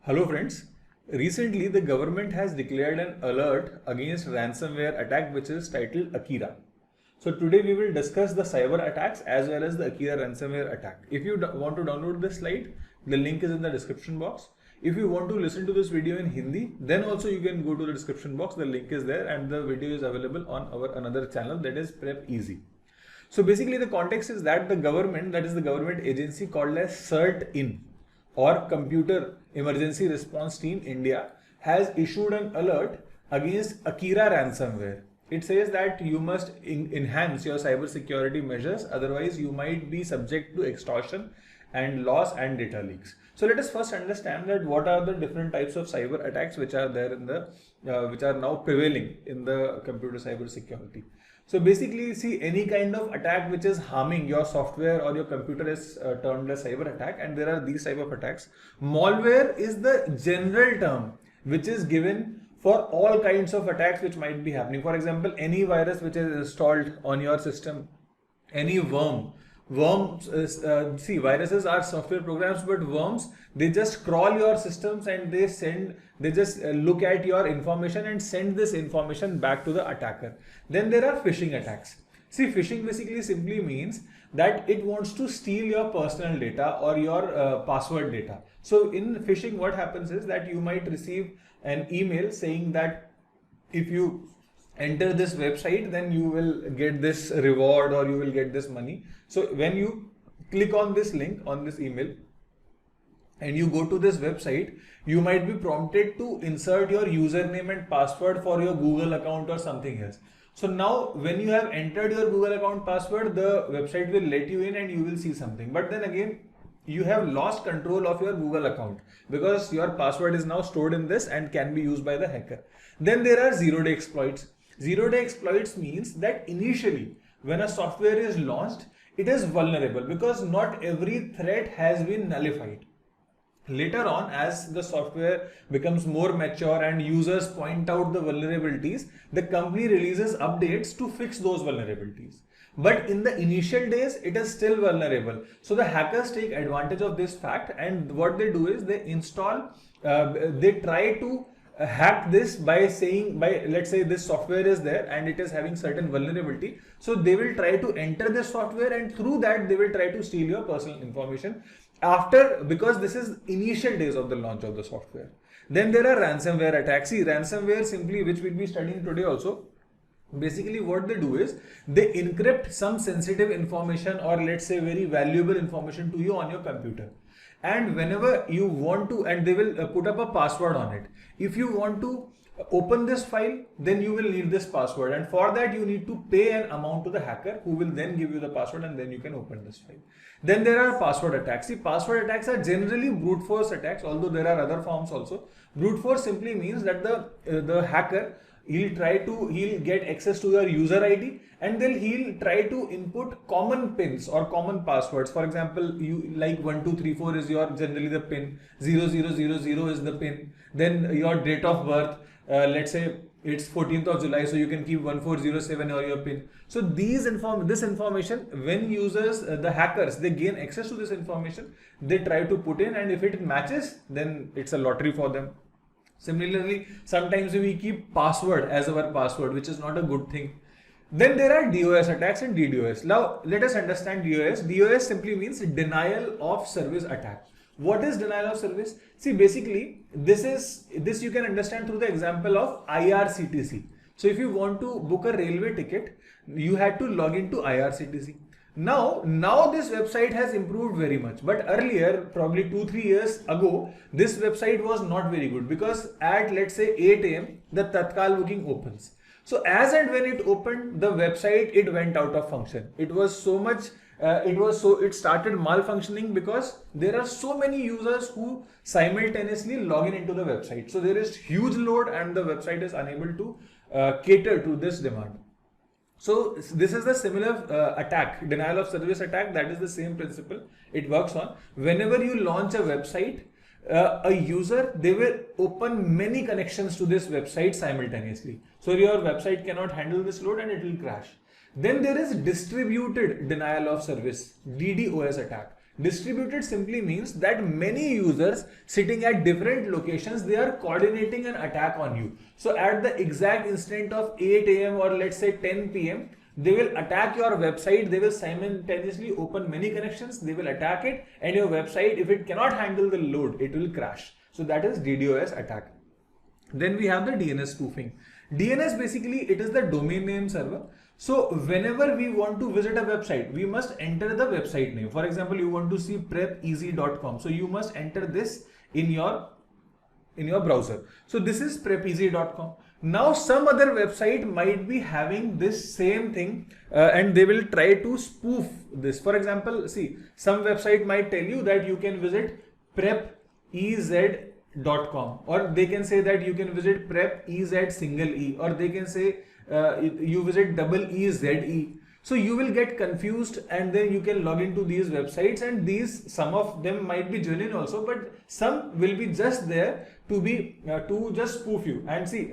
Hello friends. Recently the government has declared an alert against ransomware attack which is titled Akira. So today we will discuss the cyber attacks as well as the Akira ransomware attack. If you want to download this slide, the link is in the description box. If you want to listen to this video in Hindi, then also you can go to the description box. The link is there and the video is available on our another channel, that is prepezee. So basically the context is that the government, that is the government agency called as CERT-in, or Computer Emergency Response Team India, has issued an alert against Akira ransomware. It says that you must enhance your cyber security measures, otherwise you might be subject to extortion and loss and data leaks. So let us first understand that what are the different types of cyber attacks which are there in the which are now prevailing in the computer cyber security. So basically, see, any kind of attack which is harming your software or your computer is termed as cyber attack, and there are these type of attacks. Malware is the general term which is given for all kinds of attacks which might be happening. For example, any virus which is installed on your system, any worm. Worms, see, viruses are software programs, but worms, they just crawl your systems and they just look at your information and send this information back to the attacker. Then there are phishing attacks. See, phishing basically simply means that it wants to steal your personal data or your password data. So in phishing, what happens is that you might receive an email saying that if you enter this website, then you will get this reward or you will get this money. So when you click on this link on this email and you go to this website, you might be prompted to insert your username and password for your Google account or something else. So now when you have entered your Google account password, the website will let you in and you will see something. But then again, you have lost control of your Google account because your password is now stored in this and can be used by the hacker. Then there are zero-day exploits. Zero-day exploits means that initially when a software is launched, it is vulnerable because not every threat has been nullified. Later on, as the software becomes more mature and users point out the vulnerabilities, the company releases updates to fix those vulnerabilities. But in the initial days, it is still vulnerable. So the hackers take advantage of this fact, and what they do is they install, they try to hack this by saying, let's say this software is there and it is having certain vulnerability. So they will try to enter this software and through that they will try to steal your personal information because this is initial days of the launch of the software. Then there are ransomware attacks. See, ransomware simply, which we'll be studying today also, basically what they do is they encrypt some sensitive information or let's say very valuable information to you on your computer. And whenever you want to, and they will put up a password on it. If you want to open this file, then you will need this password, and for that you need to pay an amount to the hacker who will then give you the password and then you can open this file. Then there are password attacks. See, password attacks are generally brute force attacks, although there are other forms also. Brute force simply means that the hacker, he'll get access to your user ID and then he'll try to input common pins or common passwords. For example, you like 1234 is your generally the pin, 0000 is the pin, then your date of birth, let's say it's 14th of July, so you can keep 1407 or your pin. So this information, when users, the hackers, they gain access to this information, they try to put in, and if it matches, then it's a lottery for them. Similarly, sometimes we keep password as our password, which is not a good thing. Then there are DOS attacks and DDoS. Now let us understand DOS. DOS simply means denial of service attack. What is denial of service? See, basically this you can understand through the example of IRCTC. So if you want to book a railway ticket, you had to log into IRCTC. Now this website has improved very much, but earlier, probably 2-3 years ago, this website was not very good because at let's say 8 AM, the Tatkal booking opens. So as and when it opened, the website, it went out of function. It was so much, it started malfunctioning because there are so many users who simultaneously log into the website. So there is huge load and the website is unable to cater to this demand. So this is the similar attack, denial of service attack. That is the same principle it works on. Whenever you launch a website, a user, they will open many connections to this website simultaneously. So your website cannot handle this load and it will crash. Then there is distributed denial of service, DDoS attack. Distributed simply means that many users sitting at different locations, they are coordinating an attack on you. So at the exact instant of 8 a.m. or let's say 10 p.m., they will attack your website. They will simultaneously open many connections. They will attack it, and your website, if it cannot handle the load, it will crash. So that is DDoS attack. Then we have the DNS spoofing. DNS basically, it is the domain name server. So whenever we want to visit a website, we must enter the website name. For example, you want to see prepezee.com. So you must enter this in your browser. So this is prepezee.com. Now some other website might be having this same thing and they will try to spoof this. For example, see, some website might tell you that you can visit prepez.com, or they can say that you can visit prepez single e, or they can say you visit double EZE. So you will get confused, and then you can log into these websites, and these, some of them might be genuine also, but some will be just there to be to just spoof you. And see,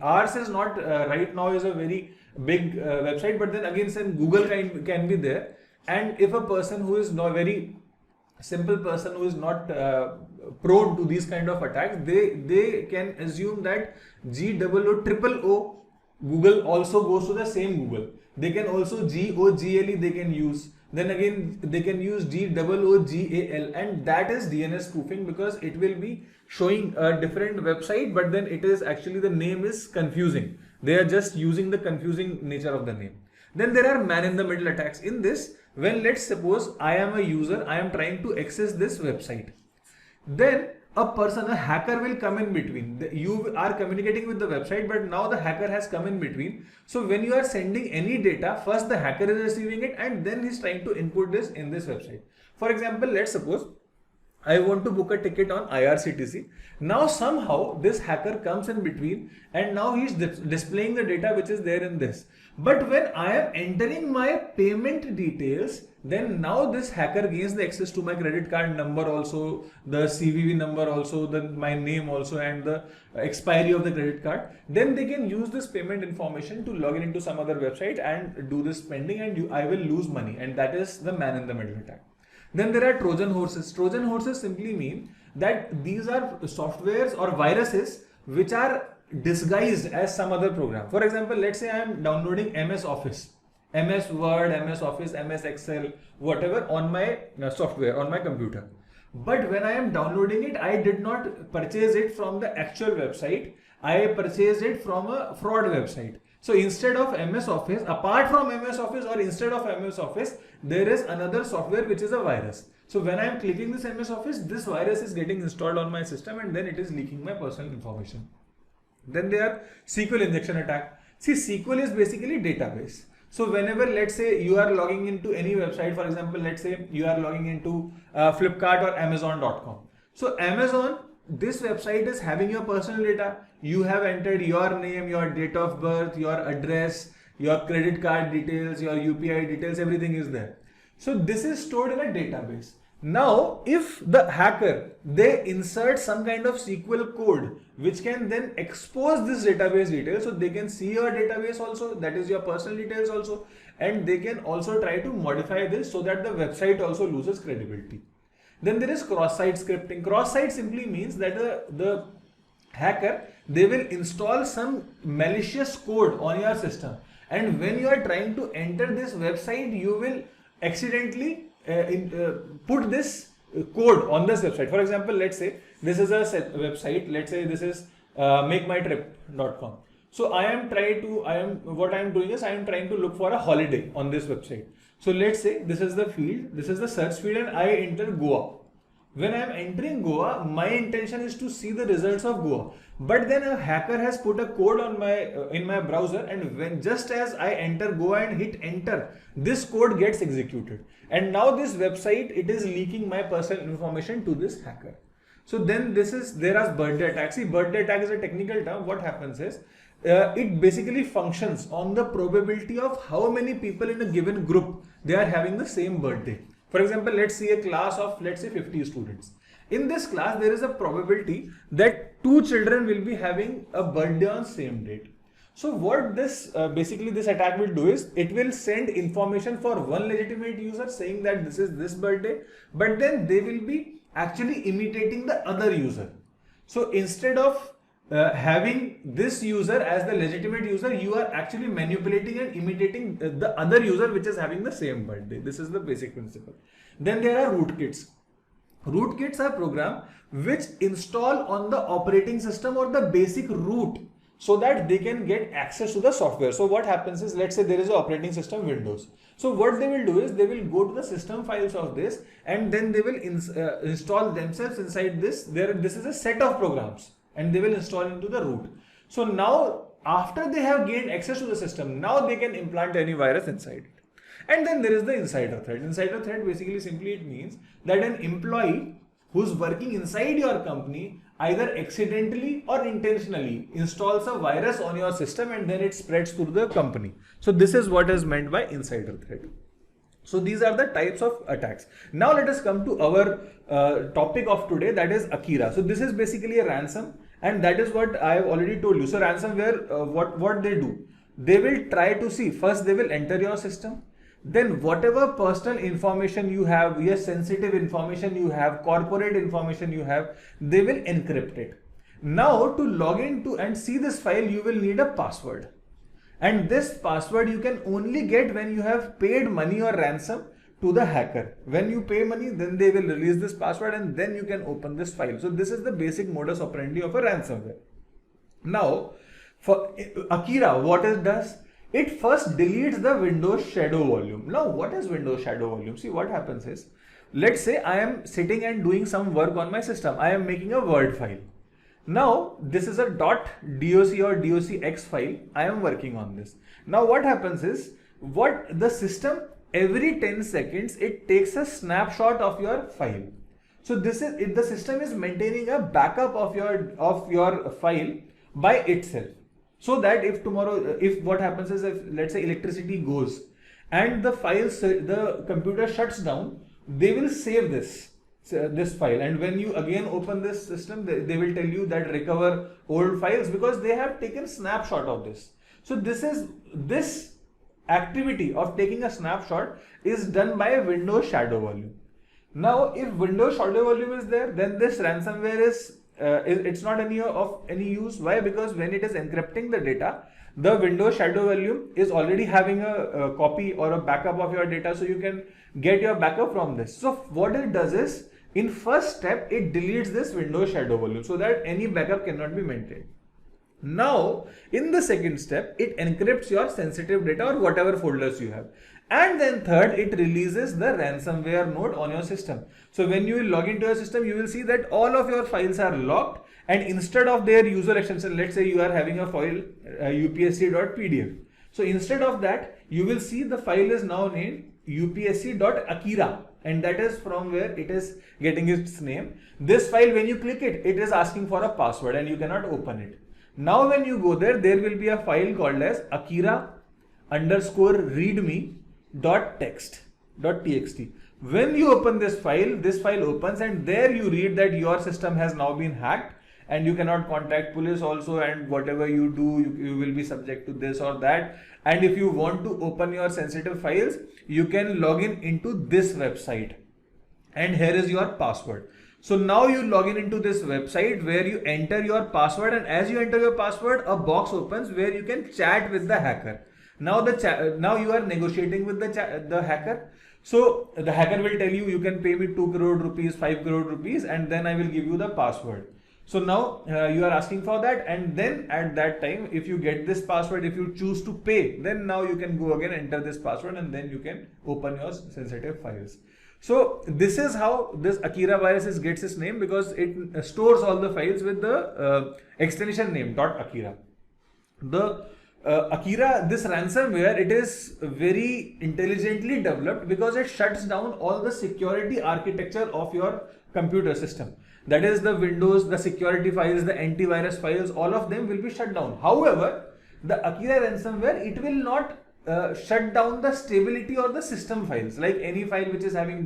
ours is not right now is a very big website, but then again some Google can be there, and if a person who is not very simple person who is not prone to these kind of attacks, they can assume that GOOO Google also goes to the same Google. They can also GOGLE they can use. Then again they can use GOOGAL, and that is DNS spoofing, because it will be showing a different website, but then it is actually, the name is confusing. They are just using the confusing nature of the name. Then there are man in the middle attacks. In this, when let's suppose I am a user, I am trying to access this website. Then a hacker will come in between. You are communicating with the website, but now the hacker has come in between. So when you are sending any data, first the hacker is receiving it, and then he's trying to input this in this website. For example, let's suppose I want to book a ticket on IRCTC. Now somehow this hacker comes in between, and now he's displaying the data which is there in this. But when I am entering my payment details, then now this hacker gains the access to my credit card number also, the CVV number also, my name also, and the expiry of the credit card. Then they can use this payment information to log in into some other website and do this spending, and I will lose money. And that is the man in the middle attack. Then there are Trojan horses. Trojan horses simply mean that these are softwares or viruses which are disguised as some other program. For example, let's say I am downloading MS Office, MS Word, MS Office, MS Excel, whatever on my software, on my computer. But when I am downloading it, I did not purchase it from the actual website. I purchased it from a fraud website. So instead of MS Office, apart from MS Office, or instead of MS Office, there is another software which is a virus. So when I am clicking this MS Office, this virus is getting installed on my system, and then it is leaking my personal information. Then there are SQL injection attack. See, SQL is basically database. So whenever, let's say, you are logging into any website, for example, let's say you are logging into Flipkart or Amazon.com. So Amazon, this website is having your personal data. You have entered your name, your date of birth, your address, your credit card details, your UPI details, everything is there. So this is stored in a database. Now, if the hacker, they insert some kind of SQL code which can then expose this database details, so they can see your database also, that is your personal details also, and they can also try to modify this so that the website also loses credibility. Then there is cross-site scripting. Cross-site simply means that the hacker, they will install some malicious code on your system, and when you are trying to enter this website, you will accidentally put this code on this website. For example, let's say this is a website. Let's say this is makemytrip.com. So what I am doing is I am trying to look for a holiday on this website. So let's say this is the field, this is the search field, and I enter Goa. When I am entering Goa, my intention is to see the results of Goa. But then a hacker has put a code on in my browser, and when just as I enter Goa and hit enter, this code gets executed. And now this website, it is leaking my personal information to this hacker. So then there are birthday attacks. See, birthday attack is a technical term. What happens is, it basically functions on the probability of how many people in a given group, they are having the same birthday. For example, let's see a class of, let's say, 50 students. In this class, there is a probability that 2 children will be having a birthday on same date. So what this basically this attack will do is it will send information for one legitimate user saying that this is this birthday, but then they will be actually imitating the other user. So instead of having this user as the legitimate user, you are actually manipulating and imitating the other user which is having the same birthday. This is the basic principle. Then there are rootkits. Rootkits are programs which install on the operating system or the basic root so that they can get access to the software. So what happens is, let's say there is an operating system Windows. So what they will do is they will go to the system files of this and then they will install themselves inside this. This is a set of programs and they will install into the root. So now after they have gained access to the system, now they can implant any virus inside it. And then there is the insider threat. Insider threat basically simply it means that an employee who's working inside your company either accidentally or intentionally installs a virus on your system and then it spreads through the company. So this is what is meant by insider threat. So these are the types of attacks. Now let us come to our topic of today, that is Akira. So this is basically a ransom and that is what I have already told you. So ransomware, what they do? They will try to see, first they will enter your system. Then whatever personal information you have, your sensitive information you have, corporate information you have, they will encrypt it. Now to log into and see this file, you will need a password. And this password you can only get when you have paid money or ransom to the hacker. When you pay money, then they will release this password and then you can open this file. So this is the basic modus operandi of a ransomware. Now for Akira, what it does? It first deletes the Windows shadow volume. Now, what is Windows shadow volume? See, what happens is, let's say I am sitting and doing some work on my system. I am making a Word file. Now, this is a .doc or docx file. I am working on this. Now, what happens is, what the system, every 10 seconds, it takes a snapshot of your file. So this is, the system is maintaining a backup of your file by itself. So that if tomorrow, if what happens is, if let's say electricity goes and the computer shuts down, they will save this file. And when you again open this system, they will tell you that recover old files because they have taken snapshot of this. So this activity of taking a snapshot is done by Windows shadow volume. Now, if Windows shadow volume is there, then this ransomware is it's not of any use. Why? Because when it is encrypting the data, the Windows shadow volume is already having a copy or a backup of your data, so you can get your backup from this. So what it does is, in first step, it deletes this Windows shadow volume so that any backup cannot be maintained. Now, in the second step, it encrypts your sensitive data or whatever folders you have. And then third, it releases the ransomware node on your system. So when you will log into your system, you will see that all of your files are locked, and instead of their user extension, let's say you are having a file upsc.pdf. So instead of that, you will see the file is now named upsc.akira, and that is from where it is getting its name. This file, when you click it, it is asking for a password and you cannot open it. Now when you go there, there will be a file called as akira_readme.txt. When you open this file opens, and there you read that your system has now been hacked and you cannot contact police also, and whatever you do, you will be subject to this or that. And if you want to open your sensitive files, you can log in into this website, and here is your password. So now you log in into this website where you enter your password, and as you enter your password, a box opens where you can chat with the hacker. Now now you are negotiating with the hacker. So the hacker will tell you, you can pay me 2 crore rupees, 5 crore rupees, and then I will give you the password. So now you are asking for that, and then at that time, if you get this password, if you choose to pay, then now you can go again, enter this password, and then you can open your sensitive files. So this is how this Akira virus gets its name, because it stores all the files with the extension name .akira. The Akira, this ransomware, it is very intelligently developed because it shuts down all the security architecture of your computer system. That is the Windows, the security files, the antivirus files, all of them will be shut down. However, the Akira ransomware, it will not shut down the stability or the system files, like any file which is having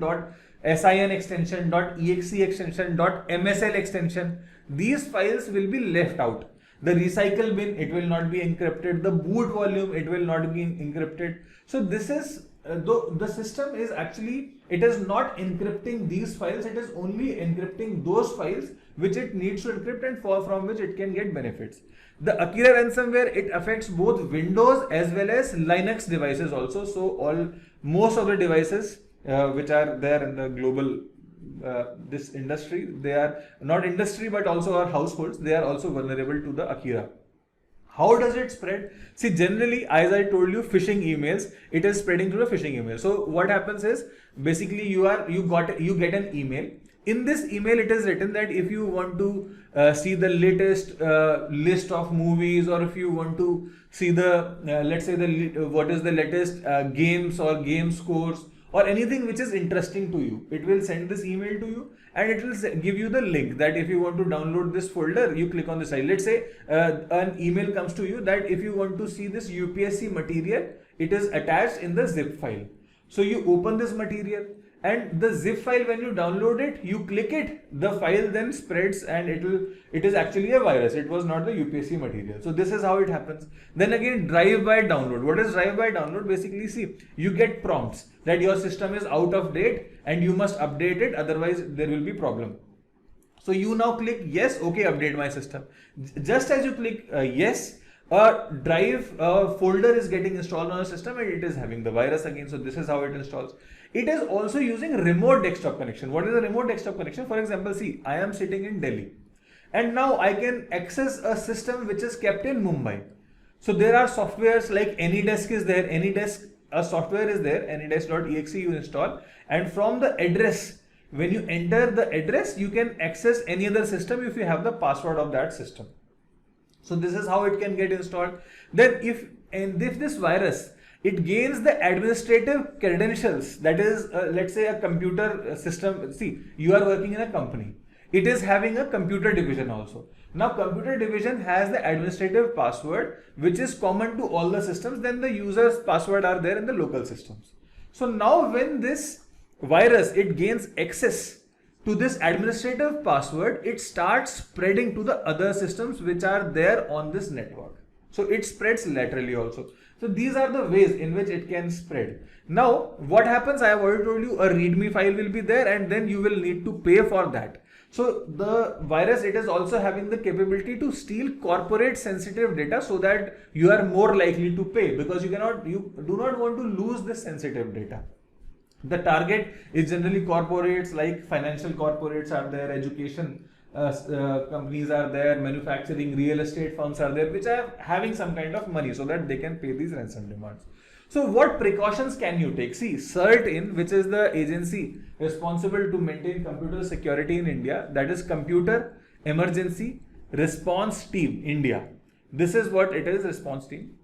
.sin extension, .exe extension, .msl extension. These files will be left out. The recycle bin, it will not be encrypted. The boot volume, it will not be encrypted. So this is though the system is actually, it is not encrypting these files, it is only encrypting those files which it needs to encrypt and from which it can get benefits. The Akira ransomware, it affects both Windows as well as Linux devices also. So most of the devices which are there in the global this industry, they are not industry but also our households, they are also vulnerable to the Akira. How does it spread? See, generally, as I told you, phishing emails, it is spreading through the phishing email. So what happens is, basically you get an email. In this email, it is written that if you want to see the latest list of movies, or if you want to see the let's say what is the latest games or game scores, or anything which is interesting to you, it will send this email to you, and it will give you the link that if you want to download this folder, you click on the site. Let's say an email comes to you that if you want to see this UPSC material, it is attached in the zip file. So you open this material, and the zip file, when you download it, you click it, the file then spreads, and it is actually a virus. It was not the UPSC material. So this is how it happens. Then again, drive-by download. What is drive-by download? Basically, see, you get prompts that your system is out of date and you must update it, otherwise there will be problem. So you now click yes, okay, update my system. Just as you click yes, a drive folder is getting installed on your system and it is having the virus again. So this is how it installs. It is also using remote desktop connection. What is a remote desktop connection? For example, see, I am sitting in Delhi and now I can access a system which is kept in Mumbai. So there are softwares like AnyDesk is there. AnyDesk, a software is there, anydesk.exe you install, and from the address, when you enter the address, you can access any other system if you have the password of that system. So this is how it can get installed. Then if this virus, it gains the administrative credentials, that is let's say a computer system. See, you are working in a company, it is having a computer division also. Now computer division has the administrative password which is common to all the systems, then the user's password are there in the local systems. So now when this virus, it gains access to this administrative password, it starts spreading to the other systems which are there on this network. So it spreads laterally also. So these are the ways in which it can spread. Now what happens, I have already told you, a readme file will be there and then you will need to pay for that. So the virus, it is also having the capability to steal corporate sensitive data so that you are more likely to pay, because you do not want to lose this sensitive data. The target is generally corporates, like financial corporates are there, education companies are there, manufacturing, real estate firms are there, which are having some kind of money so that they can pay these ransom demands. So what precautions can you take? See, CERT-In, which is the agency responsible to maintain computer security in India, that is Computer Emergency Response Team India. This is what it is, response team.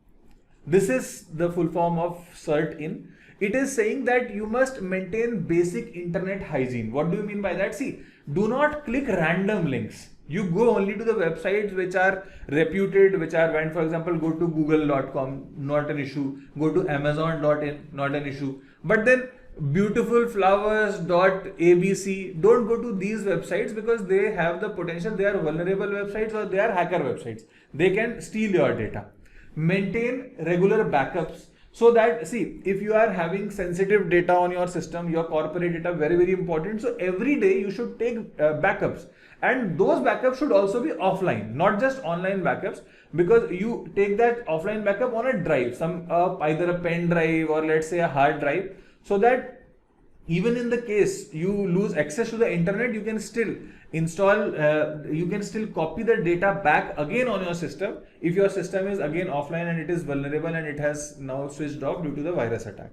This is the full form of CERT-In. It is saying that you must maintain basic internet hygiene. What do you mean by that? See, do not click random links. You go only to the websites which are reputed, which are, when for example, go to google.com, not an issue. Go to amazon.in, not an issue. But then beautifulflowers.abc, don't go to these websites because they have the potential, they are vulnerable websites or they are hacker websites. They can steal your data. Maintain regular backups. So that, see, if you are having sensitive data on your system, your corporate data, very, very important. So every day you should take backups, and those backups should also be offline, not just online backups, because you take that offline backup on a drive, either a pen drive or let's say a hard drive, so that even in the case you lose access to the internet, you can still install, you can still copy the data back again on your system if your system is again offline and it is vulnerable and it has now switched off due to the virus attack.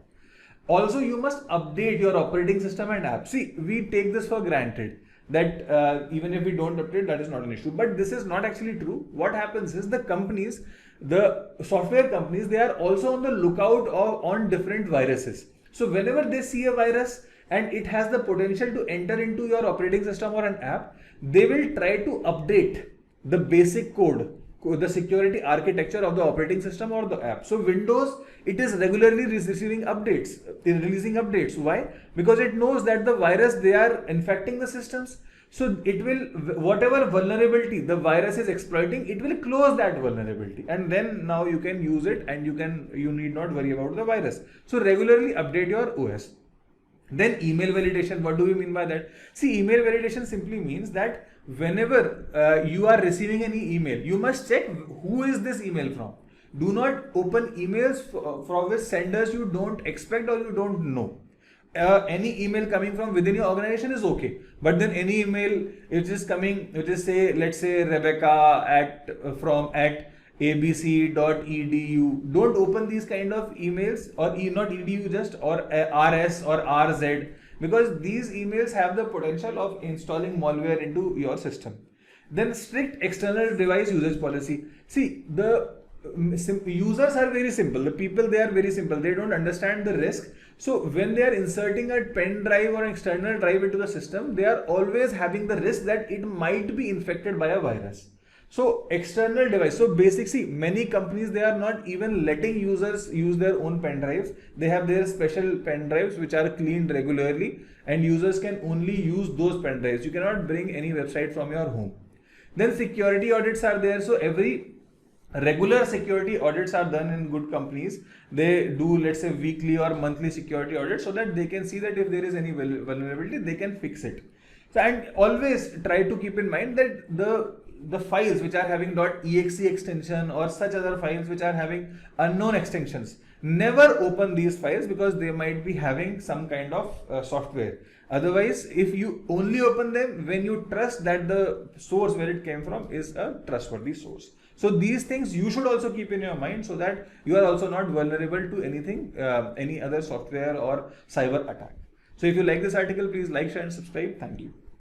Also, you must update your operating system and app. See, we take this for granted that even if we don't update, that is not an issue. But this is not actually true. What happens is the companies, the software companies, they are also on the lookout on different viruses. So whenever they see a virus and it has the potential to enter into your operating system or an app, they will try to update the basic code, the security architecture of the operating system or the app. So Windows, it is regularly receiving updates, releasing updates. Why? Because it knows that the virus, they are infecting the systems. So it will, whatever vulnerability the virus is exploiting, it will close that vulnerability, and then now you can use it, and you need not worry about the virus. So regularly update your OS. Then email validation. What do we mean by that? See, email validation simply means that whenever you are receiving any email, you must check who is this email from. Do not open emails from which senders you don't expect or you don't know. Any email coming from within your organization is okay, but then any email which is coming, which is say, let's say Rebecca at abc.edu, don't open these kind of emails, or not edu just, or rs or rz, because these emails have the potential of installing malware into your system. Then strict external device usage policy. See, the users are very simple. The people, they are very simple. They don't understand the risk. So when they are inserting a pen drive or external drive into the system, they are always having the risk that it might be infected by a virus. So external device. So basically, many companies, they are not even letting users use their own pen drives. They have their special pen drives which are cleaned regularly, and users can only use those pen drives. You cannot bring any website from your home. Then security audits are there. So every regular security audits are done in good companies. They do, let's say, weekly or monthly security audits, so that they can see that if there is any vulnerability, they can fix it. So, and always try to keep in mind that the files which are having .exe extension or such other files which are having unknown extensions, never open these files, because they might be having some kind of software. Otherwise, if you only open them when you trust that the source where it came from is a trustworthy source. So these things you should also keep in your mind, so that you are also not vulnerable to anything, any other software or cyber attack. So if you like this article, please like, share and subscribe. Thank you.